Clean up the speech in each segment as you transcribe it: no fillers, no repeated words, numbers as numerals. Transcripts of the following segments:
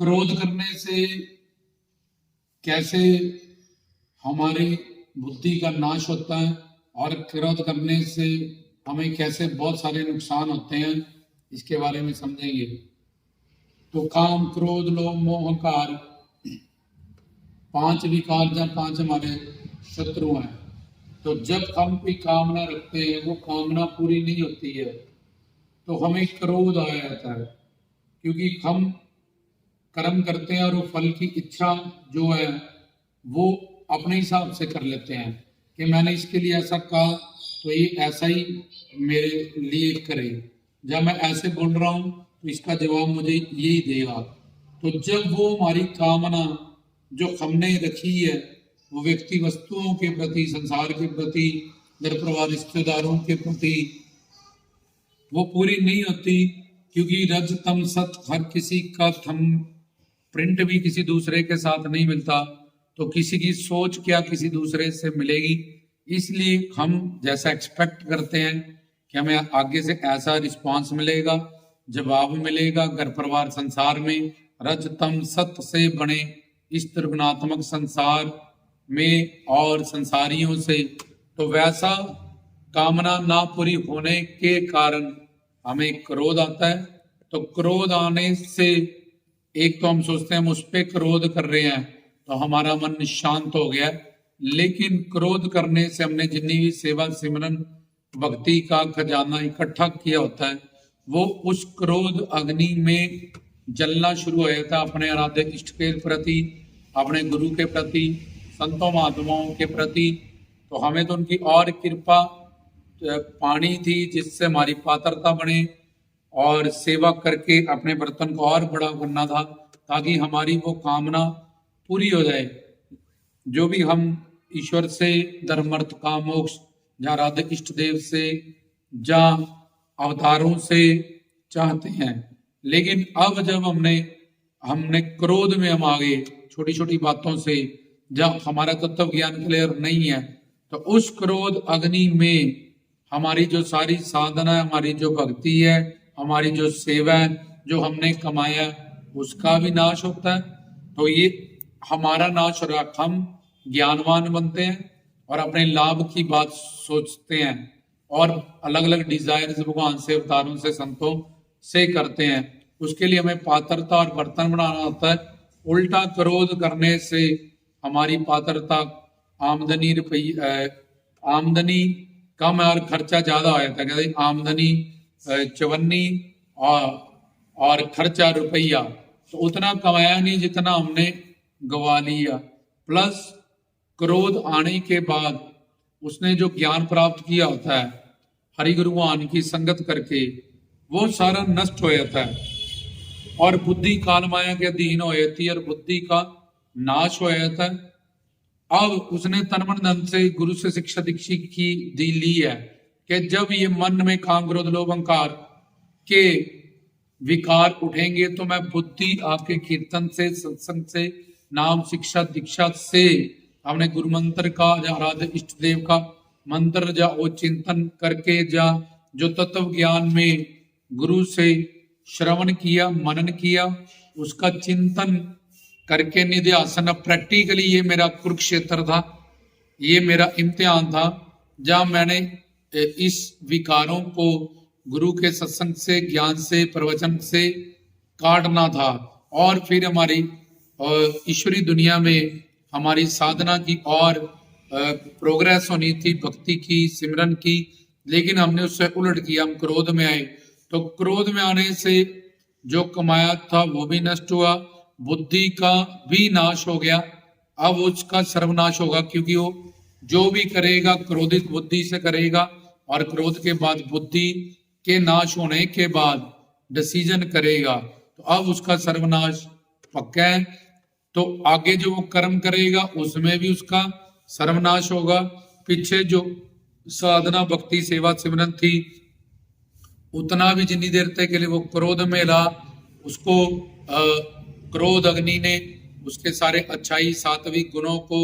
क्रोध करने से कैसे हमारी बुद्धि का नाश होता है और क्रोध करने से हमें कैसे बहुत सारे नुकसान होते हैं, इसके बारे में समझेंगे। तो काम, क्रोध, लोभ, मोह, अहंकार, 5 विकार या 5 हमारे शत्रु हैं। तो जब हम कोई कामना रखते हैं, वो कामना पूरी नहीं होती है, तो हमें क्रोध आ जाता है, क्योंकि हम कर्म करते हैं और वो फल की इच्छा जो है वो अपने हिसाब से कर लेते हैं कि मैंने इसके लिए ऐसा कहा तो ये ऐसा ही मेरे लिए करे, जब मैं ऐसे बोल रहा हूँ तो इसका जवाब मुझे यही देगा। तो जब वो हमारी कामना जो हमने रखी है, वो व्यक्ति वस्तुओं के प्रति, संसार के प्रति, घर परिवार रिश्तेदारों के प्रति, वो पूरी नहीं होती, क्योंकि रज तम सत हर किसी का थम प्रिंट भी किसी दूसरे के साथ नहीं मिलता, तो किसी की सोच क्या किसी दूसरे से मिलेगी। इसलिए हम जैसा एक्सपेक्ट करते हैं कि हमें आगे से ऐसा रिस्पांस मिलेगा, जवाब मिलेगा। घर परिवार संसार में रज तम सत से बने इस त्रिगुणात्मक संसार में और संसारियों से, तो वैसा कामना ना पूरी होने के कारण हमें क्रोध आता है। तो क्रोध आने से एक तो हम सोचते हैं हम उस पर क्रोध कर रहे हैं तो हमारा मन शांत हो गया, लेकिन क्रोध करने से हमने जितनी भी सेवा सिमरन भक्ति का खजाना इकट्ठा किया होता है, वो उस क्रोध अग्नि में जलना शुरू हो जाता है, अपने आराध्य इष्ट के प्रति, अपने गुरु के प्रति, संतों महात्माओं के प्रति। तो हमें तो उनकी और कृपा पानी थी जिससे हमारी पात्रता बने और सेवा करके अपने बर्तन को और बड़ा करना था, ताकि हमारी वो कामना पूरी हो जाए जो भी हम ईश्वर से, धर्म अर्थ काम मोक्ष, जहाँ राधे इष्ट देव से, जहाँ अवतारों से चाहते हैं। लेकिन अब जब हमने क्रोध में हम आ गए छोटी छोटी बातों से, जब हमारा तत्व ज्ञान क्लियर नहीं है, तो उस क्रोध अग्नि में हमारी जो सारी साधना है, हमारी जो भक्ति है, हमारी जो सेवा है, जो हमने कमाया, उसका भी नाश होता है। तो ये हमारा नाश हो रहा, हम ज्ञानवान बनते हैं और अपने लाभ की बात सोचते हैं और अलग अलग डिजायर्स भगवान से, अवतारों से, संतों से करते हैं। उसके लिए हमें पात्रता और बर्तन बनाना होता है। उल्टा क्रोध करने से हमारी पात्रता, आमदनी कम है और खर्चा ज्यादा हो जाता है। कहते आमदनी 54 और खर्चा रुपया, तो उतना कमाया नहीं जितना हमने गवा लिया। प्लस क्रोध आने के बाद उसने जो ज्ञान प्राप्त किया होता है हरि गुरु भगवान की संगत करके, वो सारा नष्ट हो जाता है और बुद्धि काल माया के अधीन हो जाती है और बुद्धि का नाश हो जाता है। अब उसने तन मन धन से गुरु से शिक्षा दीक्षित की दी ली है कि जब ये मन में काम क्रोध लोभ अहंकार के विकार उठेंगे, तो मैं बुद्धि आपके कीर्तन से, सत्संग से, नाम शिक्षा दीक्षा से, हमने गुरु मंत्र का या आराध्य इष्ट देव का मंत्र जा वो चिंतन करके, जा जो तत्व ज्ञान में गुरु से श्रवण किया, मनन किया, उसका चिंतन करके निध्यासन। प्रैक्टिकली ये मेरा कुरुक्षेत्र था, ये मेरा इम्तिहान था, जहां मैंने इस विकारों को गुरु के सत्संग से, ज्ञान से, प्रवचन से काटना था और फिर हमारी ईश्वरी दुनिया में हमारी साधना की और प्रोग्रेस होनी थी, भक्ति की, सिमरन की। लेकिन हमने उससे उलट किया, हम क्रोध में आए। तो क्रोध में आने से जो कमाया था वो भी नष्ट हुआ, बुद्धि का भी नाश हो गया। अब उसका सर्वनाश होगा, क्योंकि वो जो भी करेगा क्रोधित बुद्धि से करेगा और क्रोध के बाद बुद्धि के नाश होने के बाद डिसीजन करेगा, तो अब उसका सर्वनाश पक्का है। तो आगे जो वो कर्म करेगा उसमें भी उसका सर्वनाश होगा। पीछे जो साधना भक्ति सेवा सिमरन थी, उतना भी जितनी देर तक के लिए वो क्रोध में रहा, उसको क्रोध अग्नि ने उसके सारे अच्छाई सात्विक गुणों को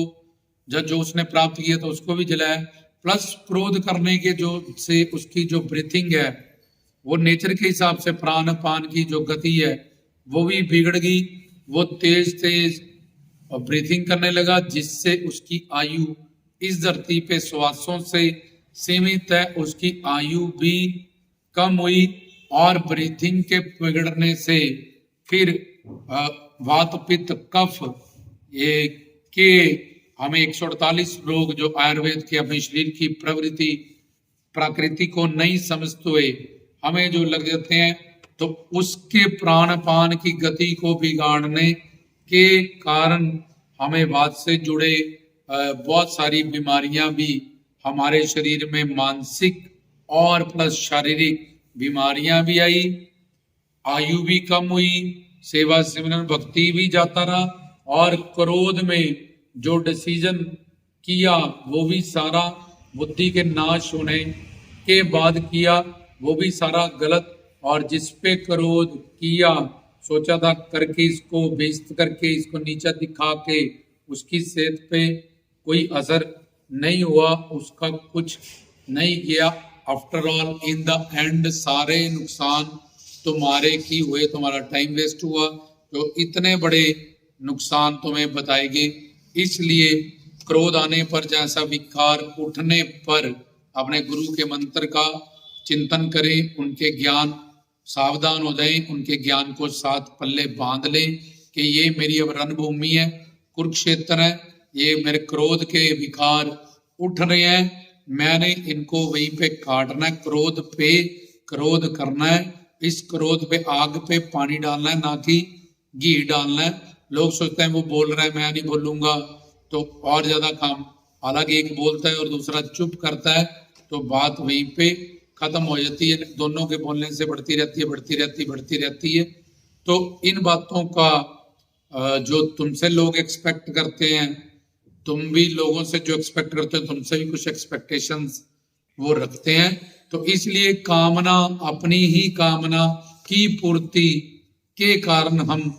जो उसने प्राप्त किया तो उसको भी जलाया। प्लस क्रोध करने के जो से उसकी जो ब्रीथिंग है, वो नेचर के हिसाब से प्राण पान की जो गति है वो भी बिगड़ गई। वो तेज तेज ब्रीथिंग करने लगा, जिससे उसकी आयु इस धरती पे श्वासों से सीमित है, उसकी आयु भी कम हुई। और ब्रीथिंग के बिगड़ने से फिर वात पित्त कफ ये के हमें 148 रोग जो आयुर्वेद के अपने शरीर की प्रवृत्ति प्रकृति को नहीं समझते हुए हमें जो लग जाते हैं, तो उसके प्राण पान की गति को बिगाड़ने के कारण हमें वात से जुड़े बहुत सारी बीमारियां भी हमारे शरीर में मानसिक और प्लस शारीरिक बीमारियां भी आई, आयु भी कम हुई, सेवा सिमरन भक्ति भी जाता रहा, और क्रोध में जो डिसीजन किया वो भी सारा बुद्धि के नाश होने के बाद किया, वो भी सारा गलत। और जिस पे क्रोध किया, सोचा था करके इसको बेइज्जत करके इसको नीचा दिखा के उसकी सेहत पे कोई असर नहीं हुआ, उसका कुछ नहीं किया। After all in the end सारे नुकसान तुम्हारे ही हुए, तुम्हारा टाइम वेस्ट हुआ, तो इतने बड़े नुकसान तुम्हें बताएंगे। इसलिए क्रोध आने पर, जैसा विकार उठने पर अपने गुरु के मंत्र का चिंतन करें, उनके ज्ञान सावधान हो जाएं, उनके ज्ञान को साथ पल्ले बांध लें कि ये मेरी अब रणभूमि है, कुरुक्षेत्र है, ये मेरे क्रोध के विकार उठ रहे हैं, मैंने इनको वहीं पे काटना है, क्रोध पे क्रोध करना है, इस क्रोध पे आग पे पानी डालना है, ना कि घी डालना है। लोग सोचते हैं वो बोल रहा है मैं नहीं बोलूंगा तो और ज्यादा काम, हालांकि एक बोलता है और दूसरा चुप करता है, तो बात वहीं पे खत्म हो जाती है, दोनों के बोलने से बढ़ती रहती है, बढ़ती रहती है, बढ़ती रहती है। तो इन बातों का जो तुमसे लोग एक्सपेक्ट करते हैं, तुम भी लोगों से जो एक्सपेक्ट करते हो, तुमसे भी कुछ एक्सपेक्टेशंस वो रखते हैं। तो इसलिए कामना, अपनी ही कामना की पूर्ति के कारण हम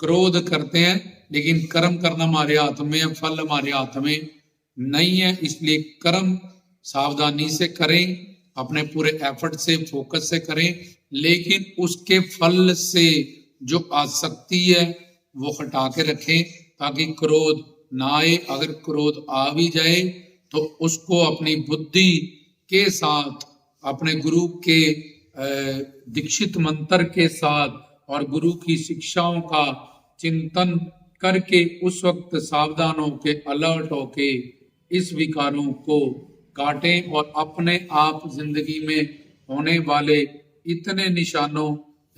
क्रोध करते हैं, लेकिन कर्म करना हमारे हाथ में है, फल हमारे हाथ में नहीं है। इसलिए कर्म सावधानी से करें, अपने पूरे एफर्ट से, फोकस से करें, लेकिन उसके फल से जो आसक्ति है वो हटा के रखें, ताकि क्रोध ना आए। अगर क्रोध आ भी जाए तो उसको अपनी बुद्धि के साथ, अपने गुरु के दीक्षित मंत्र के साथ और गुरु की शिक्षाओं का चिंतन करके उस वक्त सावधान होके, अलर्ट होके इस विकारों को काटें और अपने आप जिंदगी में होने वाले इतने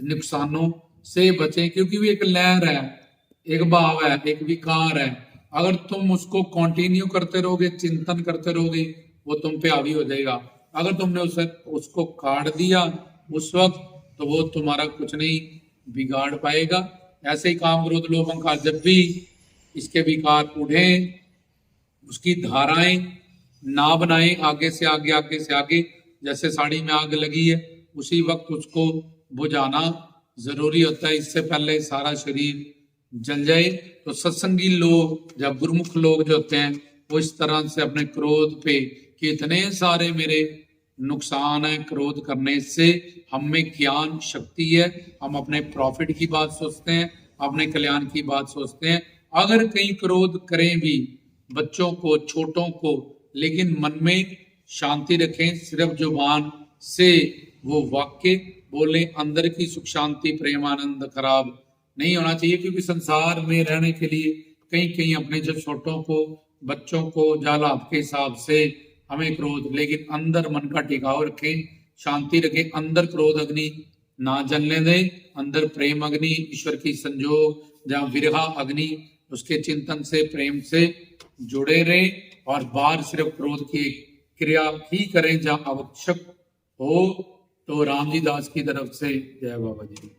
नुकसानों से बचें। क्योंकि वो एक लहर है, एक भाव है, एक विकार है। अगर तुम उसको कंटिन्यू करते रहोगे, चिंतन करते रहोगे, वो तुम पे हावी हो जाएगा। अगर तुमने उसको काट दिया उस वक्त, तो वो तुम्हारा कुछ नहीं बिगाड़ पाएगा। ऐसे ही काम, क्रोध, लोभ, अहंकार, जब भी इसके विकार उठे, उसकी धाराएं ना बनाएं, आगे से आगे, आगे से आगे। जैसे साड़ी में आग लगी है, उसी वक्त उसको बुझाना जरूरी होता है, इससे पहले सारा शरीर जल जाए। तो सत्संगी लोग, जब गुरुमुख लोग जो होते हैं, वो इस तरह से अपने क्रोध पे कि इतने सारे मेरे नुकसान है क्रोध करने से, हम में ज्ञान शक्ति है, हम अपने प्रॉफिट की बात सोचते हैं, अपने कल्याण की बात सोचते हैं। अगर कहीं क्रोध करें भी बच्चों को, छोटों को, लेकिन मन में शांति रखें, सिर्फ जुबान से वो वाक्य बोले, अंदर की सुख शांति प्रेम आनंद खराब नहीं होना चाहिए। क्योंकि संसार में रहने के लिए कहीं कहीं अपने जो छोटों को, बच्चों को, जालात के हिसाब से हमें क्रोध, लेकिन अंदर मन का टिकाव रखें, शांति रखें, अंदर क्रोध अग्नि ना जलने दें, अंदर प्रेम अग्नि, ईश्वर की संजोग, जहाँ विरहा अग्नि, उसके चिंतन से, प्रेम से जुड़े रहें, और बाहर सिर्फ क्रोध की क्रिया ही करें जहाँ आवश्यक हो। तो राम जी दास की तरफ से जय बाबा जी।